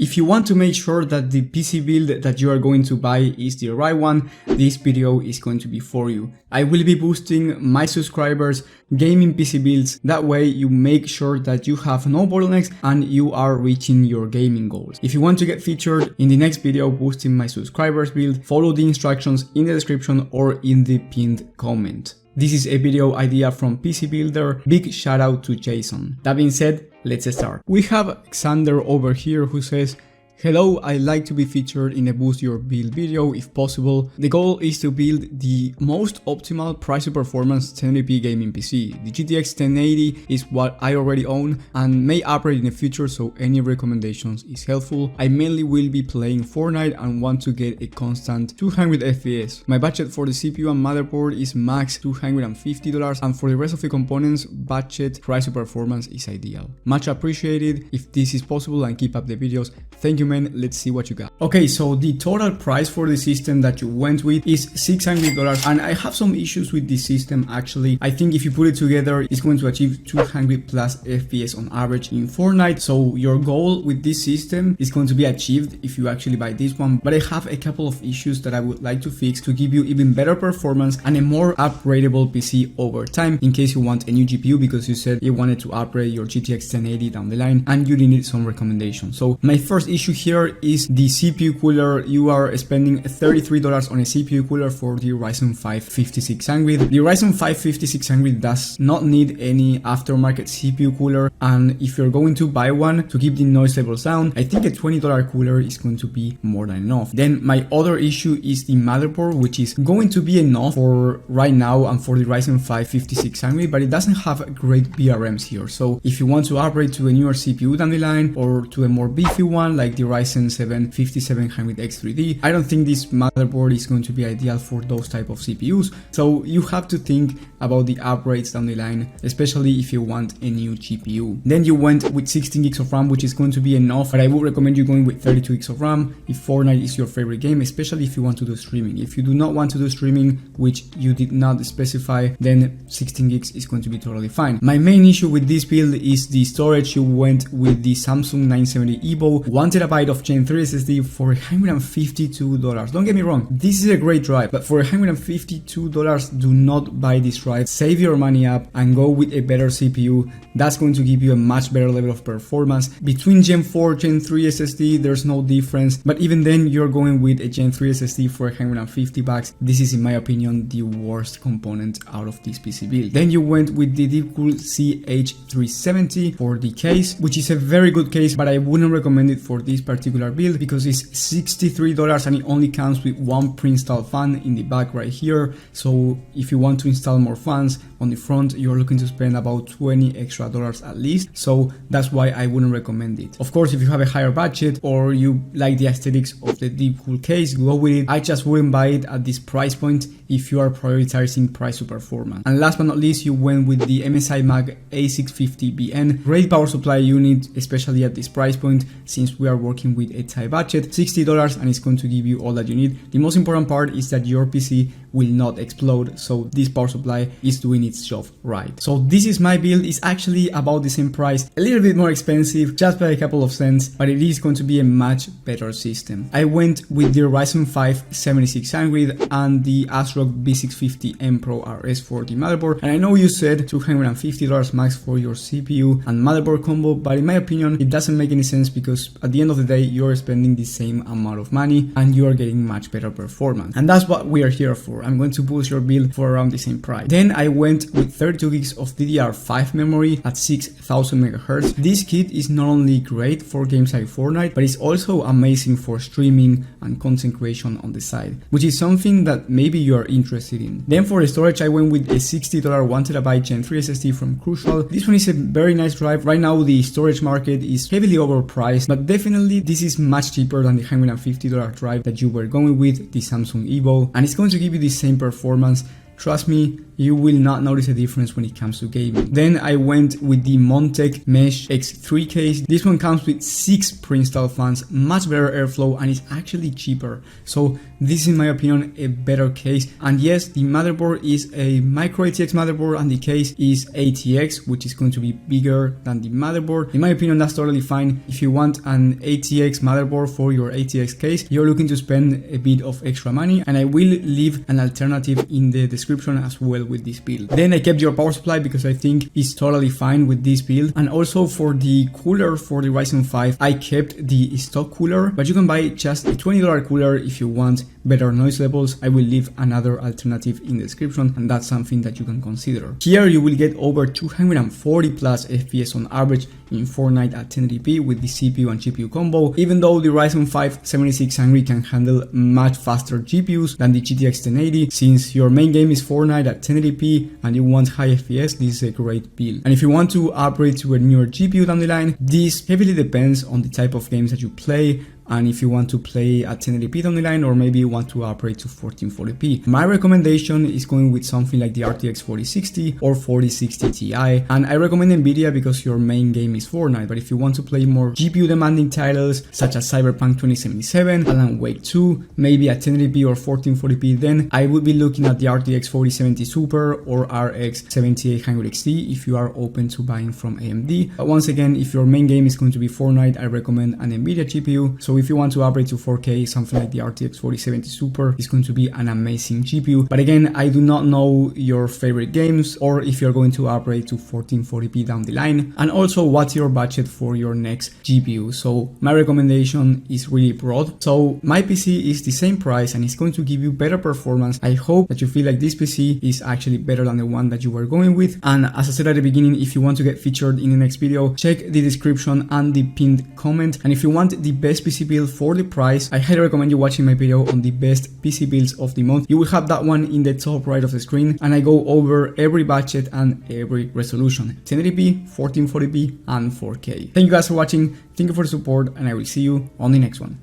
If you want to make sure that the PC build that you are going to buy is the right one, this video is going to be for you. I will be boosting my subscribers gaming PC builds, that way you make sure that you have no bottlenecks and you are reaching your gaming goals. If you want to get featured in the next video boosting my subscribers build, follow the instructions in the description or in the pinned comment. This is a video idea from PC Builder. Big shout out to Jason. That being said, let's start. We have Xander over here who says, hello, I'd like to be featured in a boost your build video if possible. The goal is to build the most optimal price to performance 1080p gaming PC. The GTX 1080 is what I already own and may upgrade in the future, so any recommendations is helpful. I mainly will be playing Fortnite and want to get a constant 200 FPS. My budget for the CPU and motherboard is max $250 and for the rest of the components, budget price to performance is ideal. Much appreciated if this is possible and keep up the videos. Thank you, man. Let's see what you got. Okay, so the total price for the system that you went with is $600 and I have some issues with this system actually. I think if you put it together, it's going to achieve 200 plus FPS on average in Fortnite. So your goal with this system is going to be achieved if you actually buy this one. But I have a couple of issues that I would like to fix to give you even better performance and a more upgradable PC over time in case you want a new GPU because you said you wanted to upgrade your GTX 1080 down the line and you needed some recommendations. So my first issue here is the CPU cooler. You are spending $33 on a CPU cooler for the Ryzen 5 5600. The Ryzen 5 5600 does not need any aftermarket CPU cooler, and if you're going to buy one to keep the noise levels down, I think a $20 cooler is going to be more than enough. Then my other issue is the motherboard, which is going to be enough for right now and for the Ryzen 5 5600, but it doesn't have great BRMs here. So if you want to upgrade to a newer CPU down the line or to a more beefy one like the Ryzen 7 5700X3D, I don't think this motherboard is going to be ideal for those type of CPUs. So you have to think about the upgrades down the line, especially if you want a new GPU. Then you went with 16 gigs of RAM, which is going to be enough, but I would recommend you going with 32 gigs of RAM if Fortnite is your favorite game, especially if you want to do streaming. If you do not want to do streaming, which you did not specify, then 16 gigs is going to be totally fine. My main issue with this build is the storage. You went with the Samsung 970 EVO, 1 TB of Gen 3 SSD for $152. Don't get me wrong, this is a great drive, but for $152, do not buy this drive. Save your money up and go with a better CPU. That's going to give you a much better level of performance. Between Gen 4, Gen 3 SSD, there's no difference, but even then you're going with a Gen 3 SSD for $150. This is, in my opinion, the worst component out of this PC build. Then you went with the Deepcool CH370 for the case, which is a very good case, but I wouldn't recommend it for this particular build because it's $63 and it only comes with one pre-installed fan in the back right here. So if you want to install more fans on the front, you're looking to spend about $20 extra at least. So that's why I wouldn't recommend it. Of course, if you have a higher budget or you like the aesthetics of the Deepcool case, go with it. I just wouldn't buy it at this price point if you are prioritizing price to performance. And last but not least, you went with the MSI Mag A650BN. Great power supply unit, especially at this price point, since we are working with a tight budget, $60, and it's going to give you all that you need. The most important part is that your PC will not explode, so this power supply is doing its job right. So this is my build. It's actually about the same price, a little bit more expensive just by a couple of cents, but it is going to be a much better system. I went with the Ryzen 5 7600 and the ASRock B650M Pro RS for the motherboard, and I know you said $250 max for your CPU and motherboard combo, but in my opinion it doesn't make any sense because at the end of the day you're spending the same amount of money and you are getting much better performance, and that's what we are here for. I'm going to boost your build for around the same price. Then I went with 32 gigs of DDR5 memory at 6000 MHz. This kit is not only great for games like Fortnite, but it's also amazing for streaming and content creation on the side, which is something that maybe you are interested in. Then for the storage, I went with a $60 1 TB Gen 3 SSD from Crucial. This one is a very nice drive. Right now the storage market is heavily overpriced, but definitely this is much cheaper than the $150 drive that you were going with, the Samsung EVO, and it's going to give you the same performance. Trust me, you will not notice a difference when it comes to gaming. Then I went with the Montech Mesh X3 case. This one comes with 6 pre-installed fans, much better airflow, and it's actually cheaper. So this is in my opinion a better case. And yes, the motherboard is a micro ATX motherboard and the case is ATX, which is going to be bigger than the motherboard. In my opinion, that's totally fine. If you want an ATX motherboard for your ATX case, you're looking to spend a bit of extra money, and I will leave an alternative in the description as well with this build. Then I kept your power supply because I think it's totally fine with this build. And also for the cooler for the Ryzen 5, I kept the stock cooler, but you can buy just a $20 cooler if you want better noise levels. I will leave another alternative in the description, and that's something that you can consider. Here you will get over 240 plus FPS on average in Fortnite at 1080p with the CPU and GPU combo, even though the Ryzen 5 7600 can handle much faster GPUs than the GTX 1080. Since your main game is Fortnite at 1080p and you want high FPS, this is a great build. And if you want to upgrade to a newer GPU down the line, this heavily depends on the type of games that you play, and if you want to play at 1080p down the line, or maybe you want to upgrade to 1440p. My recommendation is going with something like the RTX 4060 or 4060 Ti, and I recommend Nvidia because your main game is Fortnite. But if you want to play more GPU demanding titles such as Cyberpunk 2077, Alan Wake 2, maybe at 1080p or 1440p, then I would be looking at the RTX 4070 Super or RX 7800 XT if you are open to buying from AMD. But once again, if your main game is going to be Fortnite, I recommend an Nvidia GPU. So if you want to upgrade to 4K, something like the RTX 4070 Super is going to be an amazing GPU. But again, I do not know your favorite games or if you're going to upgrade to 1440p down the line, and also what's your budget for your next GPU. So my recommendation is really broad. So my PC is the same price and it's going to give you better performance. I hope that you feel like this PC is actually better than the one that you were going with. And as I said at the beginning, if you want to get featured in the next video, check the description and the pinned comment. And if you want the best PC build for the price, I highly recommend you watching my video on the best PC builds of the month. You will have that one in the top right of the screen, and I go over every budget and every resolution: 1080p, 1440p and 4K. Thank you guys for watching, thank you for the support, and I will see you on the next one.